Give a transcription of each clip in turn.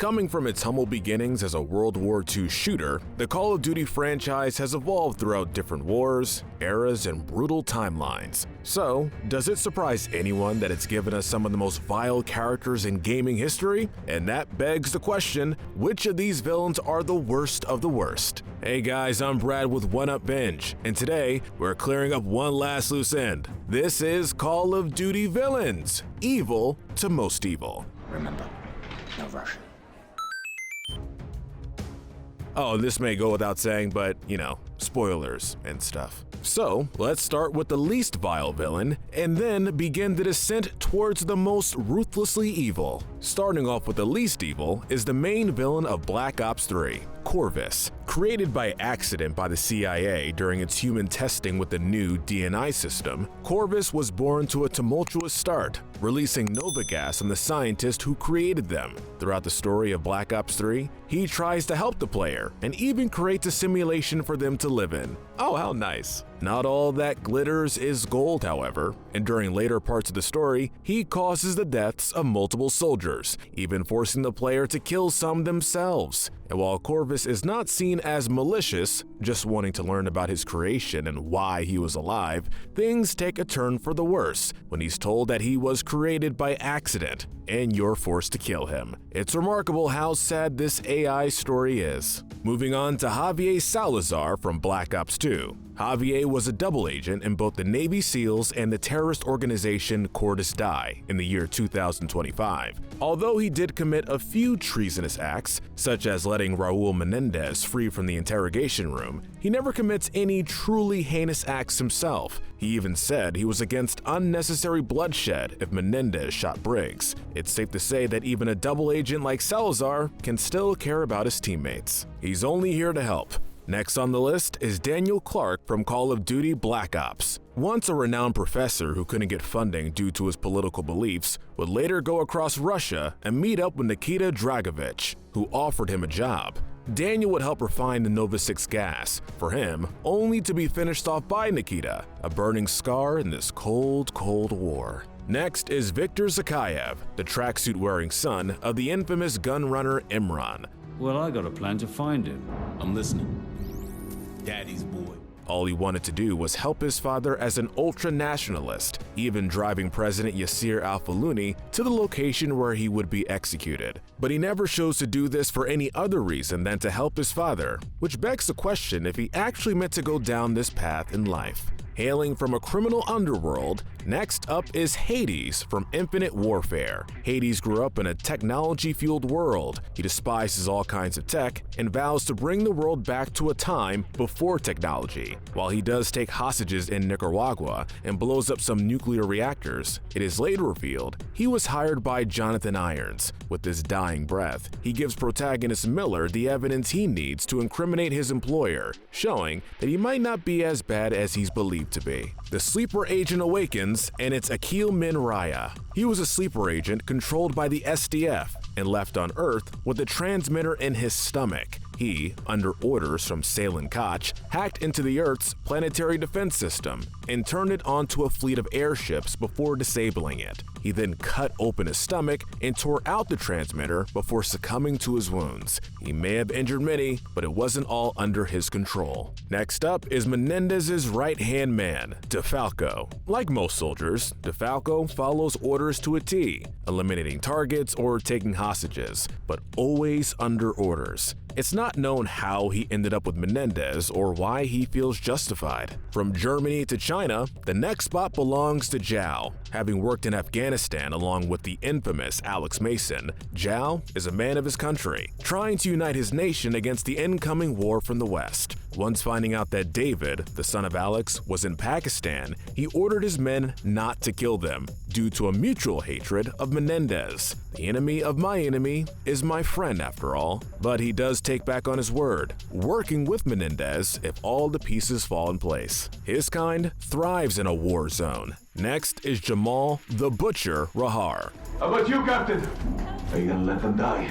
Coming from its humble beginnings as a World War II shooter, the Call of Duty franchise has evolved throughout different wars, eras, and brutal timelines. So, does it surprise anyone that it's given us some of the most vile characters in gaming history? And that begs the question, which of these villains are the worst of the worst? Hey guys, I'm Brad with One Up Binge, and today we're clearing up one last loose end. This is Call of Duty Villains, evil to most evil. Remember, no Russian. Oh, this may go without saying, but, spoilers and stuff. So, let's start with the least vile villain, and then begin the descent towards the most ruthlessly evil. Starting off with the least evil is the main villain of Black Ops 3, Corvus. Created by accident by the CIA during its human testing with the new DNI system, Corvus was born to a tumultuous start, releasing Nova gas on the scientist who created them. Throughout the story of Black Ops 3, he tries to help the player and even creates a simulation for them to live in. Oh, how nice. Not all that glitters is gold, however, and during later parts of the story, he causes the deaths of multiple soldiers, even forcing the player to kill some themselves. And while Corvus is not seen as malicious, just wanting to learn about his creation and why he was alive, things take a turn for the worse when he's told that he was created by accident and you're forced to kill him. It's remarkable how sad this AI story is. Moving on to Javier Salazar from Black Ops 2. Javier was a double agent in both the Navy SEALs and the terrorist organization Cordis Die in the year 2025. Although he did commit a few treasonous acts, such as letting Raul Menendez free from the interrogation room, he never commits any truly heinous acts himself. He even said he was against unnecessary bloodshed if Menendez shot Briggs. It's safe to say that even a double agent like Salazar can still care about his teammates. He's only here to help. Next on the list is Daniel Clark from Call of Duty Black Ops. Once a renowned professor who couldn't get funding due to his political beliefs, would later go across Russia and meet up with Nikita Dragovich, who offered him a job. Daniel would help refine the Nova 6 gas, for him, only to be finished off by Nikita, a burning scar in this cold, cold war. Next is Viktor Zakayev, the tracksuit-wearing son of the infamous gunrunner Imran. Well, I got a plan to find him. I'm listening. Daddy's boy. All he wanted to do was help his father as an ultra-nationalist, even driving President Yasser Al-Faluni to the location where he would be executed. But he never chose to do this for any other reason than to help his father, which begs the question if he actually meant to go down this path in life. Hailing from a criminal underworld, next up is Hades from Infinite Warfare. Hades grew up in a technology-fueled world. He despises all kinds of tech and vows to bring the world back to a time before technology. While he does take hostages in Nicaragua and blows up some nuclear reactors, it is later revealed he was hired by Jonathan Irons. With his dying breath, he gives protagonist Miller the evidence he needs to incriminate his employer, showing that he might not be as bad as he's believed to be. The sleeper agent awakens, and it's Akil Min Raya. He was a sleeper agent controlled by the SDF and left on Earth with a transmitter in his stomach. He, under orders from Salen Koch, hacked into the Earth's planetary defense system and turned it onto a fleet of airships before disabling it. He then cut open his stomach and tore out the transmitter before succumbing to his wounds. He may have injured many, but it wasn't all under his control. Next up is Menendez's right-hand man, DeFalco. Like most soldiers, DeFalco follows orders to a T, eliminating targets or taking hostages, but always under orders. It's not known how he ended up with Menendez or why he feels justified. From Germany to China, the next spot belongs to Zhao. Having worked in Afghanistan along with the infamous Alex Mason, Zhao is a man of his country, trying to unite his nation against the incoming war from the West. Once finding out that David, the son of Alex, was in Pakistan, he ordered his men not to kill them due to a mutual hatred of Menendez. The enemy of my enemy is my friend after all, but he does take back on his word, working with Menendez if all the pieces fall in place. His kind thrives in a war zone. Next is Jamal the Butcher Rahar. How about you, Captain? Are you gonna let them die?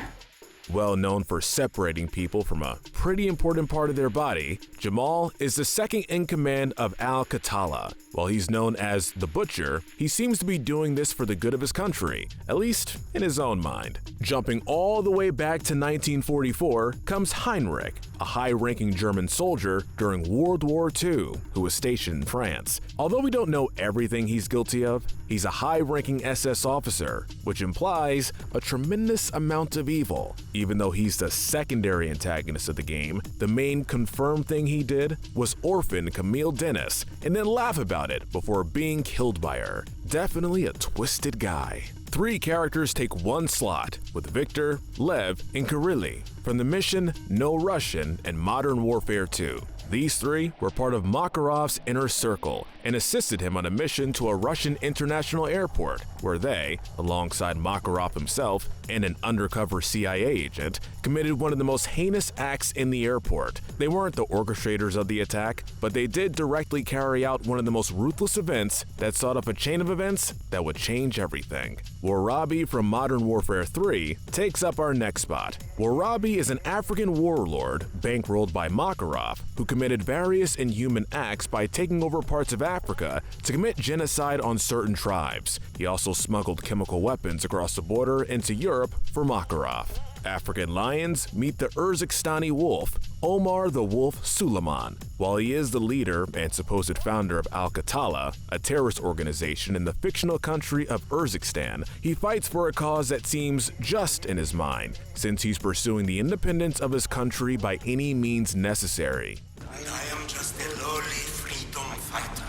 Well known for separating people from a pretty important part of their body, Jamal is the second in command of Al-Qatala. While he's known as the Butcher, he seems to be doing this for the good of his country, at least in his own mind. Jumping all the way back to 1944 comes Heinrich, a high-ranking German soldier during World War II who was stationed in France. Although we don't know everything he's guilty of, he's a high-ranking SS officer, which implies a tremendous amount of evil. Even though he's the secondary antagonist of the game, the main confirmed thing he did was orphan Camille Dennis and then laugh about it before being killed by her. Definitely a twisted guy. 3 characters take one slot, with Victor, Lev, and Kirilli from the mission No Russian and Modern Warfare 2. These 3 were part of Makarov's inner circle and assisted him on a mission to a Russian international airport, where they, alongside Makarov himself and an undercover CIA agent, committed one of the most heinous acts in the airport. They weren't the orchestrators of the attack, but they did directly carry out one of the most ruthless events that set off a chain of events that would change everything. Warabi from Modern Warfare 3 takes up our next spot. Warabi is an African warlord bankrolled by Makarov who committed various inhuman acts by taking over parts of Africa to commit genocide on certain tribes. He also smuggled chemical weapons across the border into Europe for Makarov. African lions meet the Urzikistani wolf, Omar the Wolf Suleiman. While he is the leader and supposed founder of Al-Qatala, a terrorist organization in the fictional country of Urzikistan, he fights for a cause that seems just in his mind, since he's pursuing the independence of his country by any means necessary. I am just a lowly freedom fighter.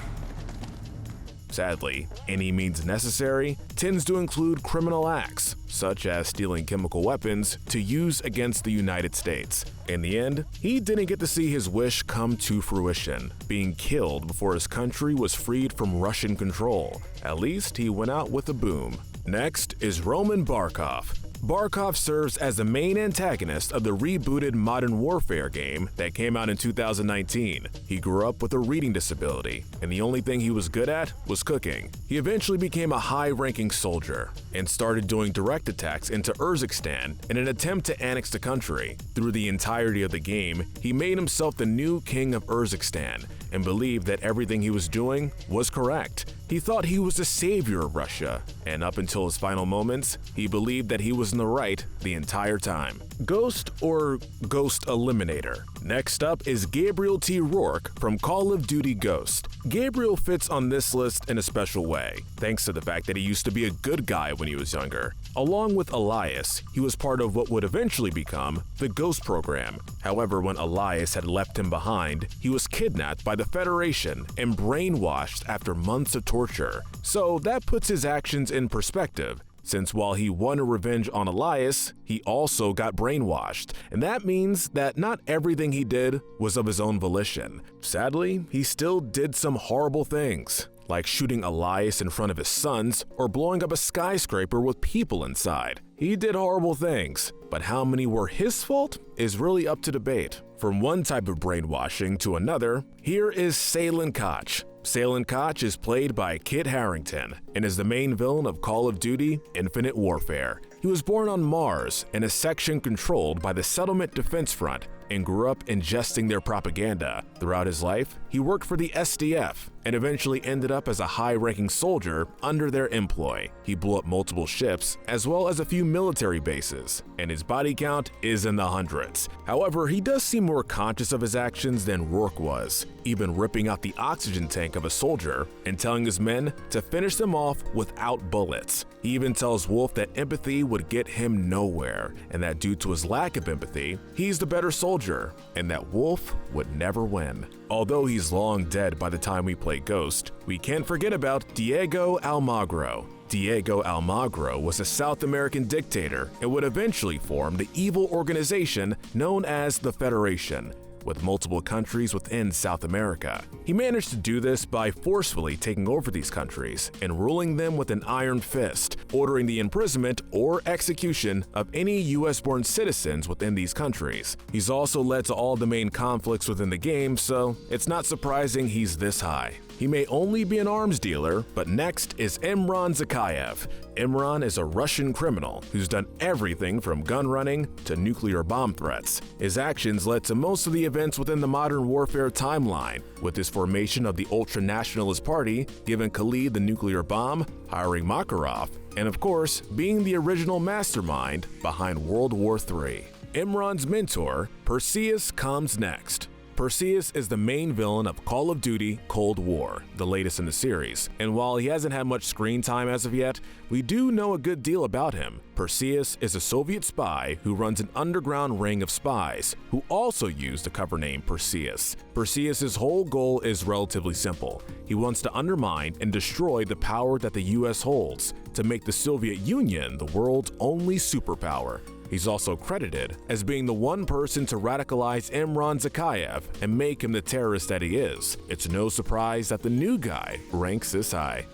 Sadly, any means necessary tends to include criminal acts, such as stealing chemical weapons to use against the United States. In the end, he didn't get to see his wish come to fruition, being killed before his country was freed from Russian control. At least he went out with a boom. Next is Roman Barkov. Barkov serves as the main antagonist of the rebooted Modern Warfare game that came out in 2019. He grew up with a reading disability, and the only thing he was good at was cooking. He eventually became a high-ranking soldier and started doing direct attacks into Urzikistan in an attempt to annex the country. Through the entirety of the game, he made himself the new king of Urzikistan and believed that everything he was doing was correct. He thought he was the savior of Russia, and up until his final moments, he believed that he was in the right the entire time. Ghost or Ghost Eliminator. Next up is Gabriel T. Rourke from Call of Duty Ghost. Gabriel fits on this list in a special way, thanks to the fact that he used to be a good guy when he was younger. Along with Elias, he was part of what would eventually become the Ghost program. However, when Elias had left him behind, he was kidnapped by the Federation and brainwashed after months of torture. So that puts his actions in perspective, since while he wanted revenge on Elias, he also got brainwashed, and that means that not everything he did was of his own volition. Sadly, he still did some horrible things, like shooting Elias in front of his sons or blowing up a skyscraper with people inside. He did horrible things, but how many were his fault is really up to debate. From one type of brainwashing to another, here is Salen Koch. Salen Koch is played by Kit Harington and is the main villain of Call of Duty Infinite Warfare. He was born on Mars in a section controlled by the Settlement Defense Front and grew up ingesting their propaganda. Throughout his life, he worked for the SDF and eventually ended up as a high-ranking soldier under their employ. He blew up multiple ships as well as a few military bases, and his body count is in the hundreds. However, he does seem more conscious of his actions than Rourke was, even ripping out the oxygen tank of a soldier and telling his men to finish them off without bullets. He even tells Wolf that empathy would get him nowhere, and that due to his lack of empathy, he's the better soldier, and that Wolf would never win. Although he's long dead by the time we play Ghost, we can't forget about Diego Almagro. Diego Almagro was a South American dictator and would eventually form the evil organization known as the Federation, with multiple countries within South America. He managed to do this by forcefully taking over these countries and ruling them with an iron fist, ordering the imprisonment or execution of any US-born citizens within these countries. He's also led to all the main conflicts within the game, so it's not surprising he's this high. He may only be an arms dealer, but next is Imran Zakhaev. Imran is a Russian criminal who's done everything from gun running to nuclear bomb threats. His actions led to most of the events within the modern warfare timeline, with his formation of the ultra-nationalist party, giving Khalid the nuclear bomb, hiring Makarov, and of course, being the original mastermind behind World War III. Imran's mentor, Perseus, comes next. Perseus is the main villain of Call of Duty Cold War, the latest in the series, and while he hasn't had much screen time as of yet, we do know a good deal about him. Perseus is a Soviet spy who runs an underground ring of spies, who also use the cover name Perseus. Perseus's whole goal is relatively simple. He wants to undermine and destroy the power that the US holds, to make the Soviet Union the world's only superpower. He's also credited as being the one person to radicalize Imran Zakhaev and make him the terrorist that he is. It's no surprise that the new guy ranks this high.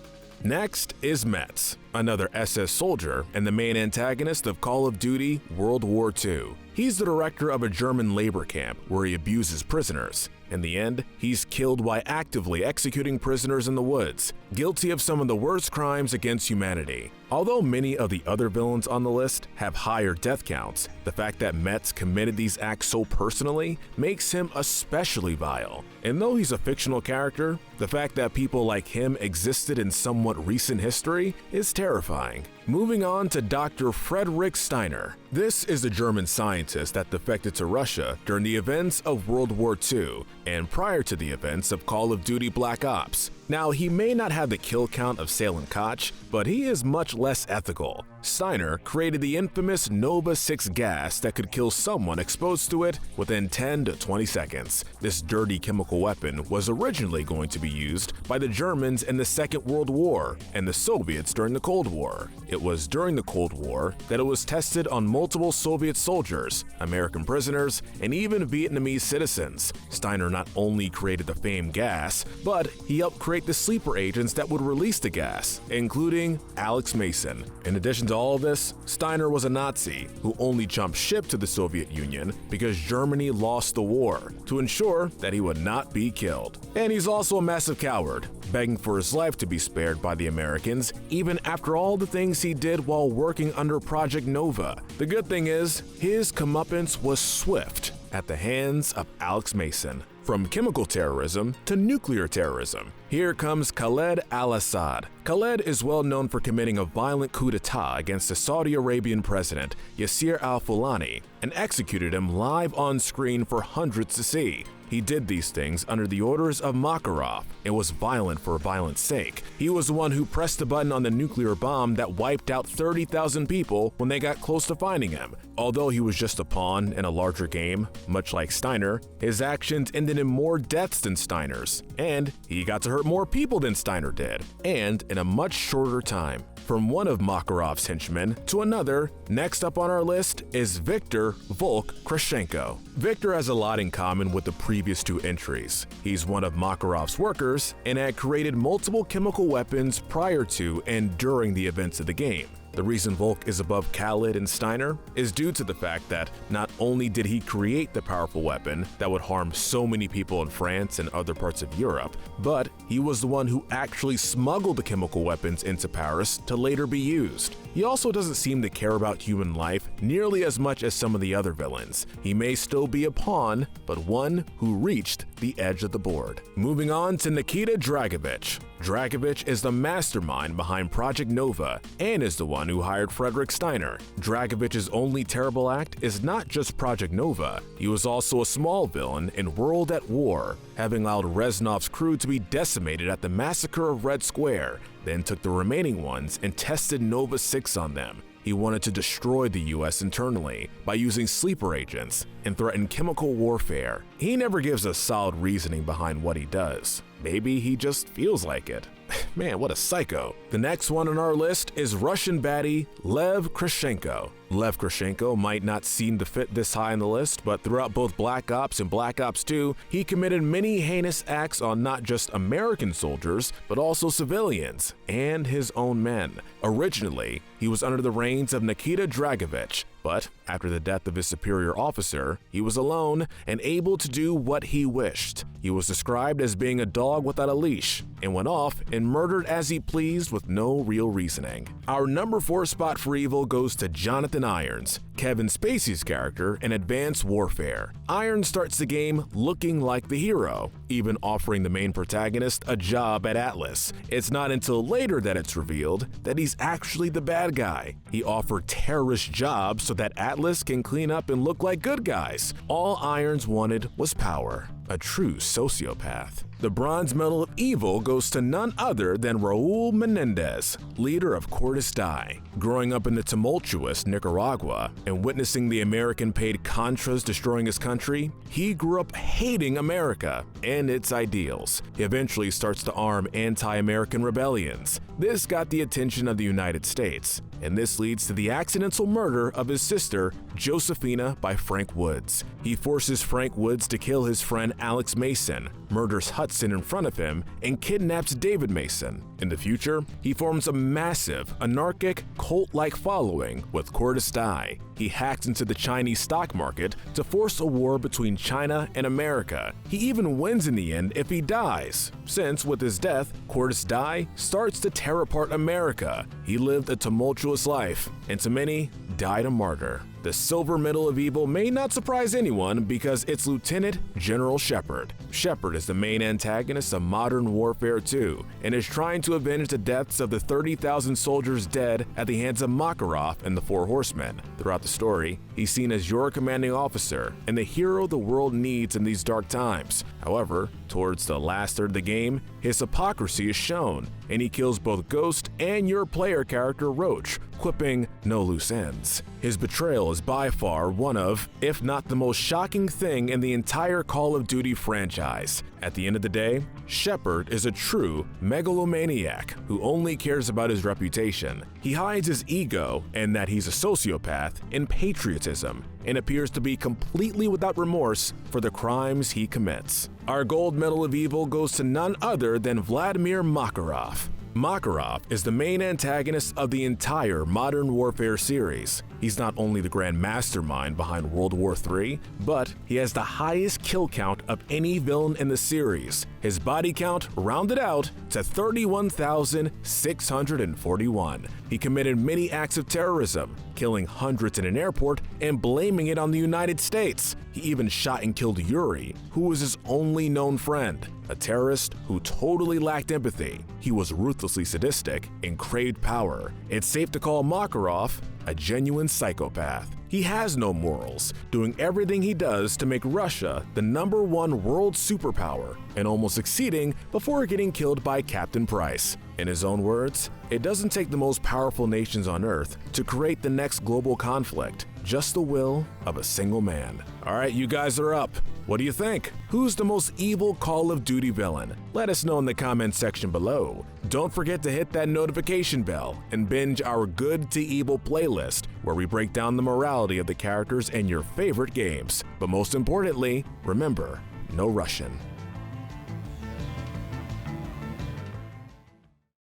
Next is Metz, another SS soldier and the main antagonist of Call of Duty World War II. He's the director of a German labor camp where he abuses prisoners. In the end, he's killed while actively executing prisoners in the woods, guilty of some of the worst crimes against humanity. Although many of the other villains on the list have higher death counts, the fact that Metz committed these acts so personally makes him especially vile. And though he's a fictional character, the fact that people like him existed in somewhat recent history is terrifying. Moving on to Dr. Friedrich Steiner. This is a German scientist that defected to Russia during the events of World War II and prior to the events of Call of Duty Black Ops. Now, he may not have the kill count of Salem Koch, but he is much less ethical. Steiner created the infamous Nova 6 gas that could kill someone exposed to it within 10 to 20 seconds. This dirty chemical weapon was originally going to be used by the Germans in the Second World War and the Soviets during the Cold War. It was during the Cold War that it was tested on multiple Soviet soldiers, American prisoners, and even Vietnamese citizens. Steiner not only created the famed gas, but he helped create the sleeper agents that would release the gas, including Alex Mason. In addition to all of this, Steiner was a Nazi who only jumped ship to the Soviet Union because Germany lost the war to ensure that he would not be killed. And he's also a massive coward, begging for his life to be spared by the Americans, even after all the things he did while working under Project Nova. The good thing is, his comeuppance was swift at the hands of Alex Mason. From chemical terrorism to nuclear terrorism, here comes Khaled al-Assad. Khaled is well known for committing a violent coup d'etat against the Saudi Arabian president Yasser al-Fulani and executed him live on screen for hundreds to see. He did these things under the orders of Makarov and was violent for violence sake. He was the one who pressed the button on the nuclear bomb that wiped out 30,000 people when they got close to finding him. Although he was just a pawn in a larger game, much like Steiner, his actions ended in more deaths than Steiner's, and he got to hurt more people than Steiner did, and in a much shorter time. From one of Makarov's henchmen to another, next up on our list is Viktor Volk Krashenko. Viktor has a lot in common with the previous two entries. He's one of Makarov's workers and had created multiple chemical weapons prior to and during the events of the game. The reason Volk is above Khaled and Steiner is due to the fact that not only did he create the powerful weapon that would harm so many people in France and other parts of Europe, but he was the one who actually smuggled the chemical weapons into Paris to later be used. He also doesn't seem to care about human life nearly as much as some of the other villains. He may still be a pawn, but one who reached the edge of the board. Moving on to Nikita Dragovich. Dragovich is the mastermind behind Project Nova and is the one who hired Friedrich Steiner. Dragovich's only terrible act is not just Project Nova. He was also a small villain in World at War, having allowed Reznov's crew to be decimated at the massacre of Red Square, then took the remaining ones and tested Nova 6 on them. He wanted to destroy the US internally by using sleeper agents and threatened chemical warfare. He never gives us solid reasoning behind what he does. Maybe he just feels like it. Man, what a psycho. The next one on our list is Russian baddie Lev Krashenko. Lev Krashenko might not seem to fit this high on the list, but throughout both Black Ops and Black Ops 2, he committed many heinous acts on not just American soldiers, but also civilians and his own men. Originally, he was under the reigns of Nikita Dragovich, but after the death of his superior officer, he was alone and able to do what he wished. He was described as being a dog without a leash and went off and murdered as he pleased with no real reasoning. Our number 4 spot for evil goes to Jonathan Irons, Kevin Spacey's character in Advanced Warfare. Irons starts the game looking like the hero, even offering the main protagonist a job at Atlas. It's not until later that it's revealed that he's actually the bad guy. He offered terrorist jobs so that Atlas can clean up and look like good guys. All Irons wanted was power. A true sociopath. The Bronze Medal of Evil goes to none other than Raul Menendez, leader of Cortes Die. Growing up in the tumultuous Nicaragua and witnessing the American-paid Contras destroying his country, he grew up hating America and its ideals. He eventually starts to arm anti-American rebellions. This got the attention of the United States, and this leads to the accidental murder of his sister, Josephina, by Frank Woods. He forces Frank Woods to kill his friend Alex Mason, murders Hudson in front of him, and kidnaps David Mason. In the future, he forms a massive, anarchic, cult-like following with Cortes Die. He hacks into the Chinese stock market to force a war between China and America. He even wins in the end if he dies, since with his death, Cortes Die starts to tear apart America. He lived a tumultuous life, and to many, died a martyr. The Silver Medal of Evil may not surprise anyone because it's Lieutenant General Shepard. Shepard is the main antagonist of Modern Warfare 2 and is trying to avenge the deaths of the 30,000 soldiers dead at the hands of Makarov and the Four Horsemen. Throughout the story, he's seen as your commanding officer and the hero the world needs in these dark times. However, towards the last third of the game, his hypocrisy is shown, and he kills both Ghost and your player character Roach, quipping no loose ends. His betrayal is by far one of, if not the most shocking thing in the entire Call of Duty franchise. At the end of the day, Shepard is a true megalomaniac who only cares about his reputation. He hides his ego and that he's a sociopath in patriotism and appears to be completely without remorse for the crimes he commits. Our Gold Medal of Evil goes to none other than Vladimir Makarov. Makarov is the main antagonist of the entire Modern Warfare series. He's not only the grand mastermind behind World War III, but he has the highest kill count of any villain in the series. His body count rounded out to 31,641. He committed many acts of terrorism, killing hundreds in an airport and blaming it on the United States. He even shot and killed Yuri, who was his only known friend, a terrorist who totally lacked empathy. He was ruthlessly sadistic and craved power. It's safe to call Makarov a genuine psychopath. He has no morals, doing everything he does to make Russia the #1 world superpower and almost succeeding before getting killed by Captain Price. In his own words, it doesn't take the most powerful nations on Earth to create the next global conflict, just the will of a single man. All right, you guys are up. What do you think? Who's the most evil Call of Duty villain? Let us know in the comments section below. Don't forget to hit that notification bell and binge our Good to Evil playlist, where we break down the morality of the characters in your favorite games. But most importantly, remember, no Russian.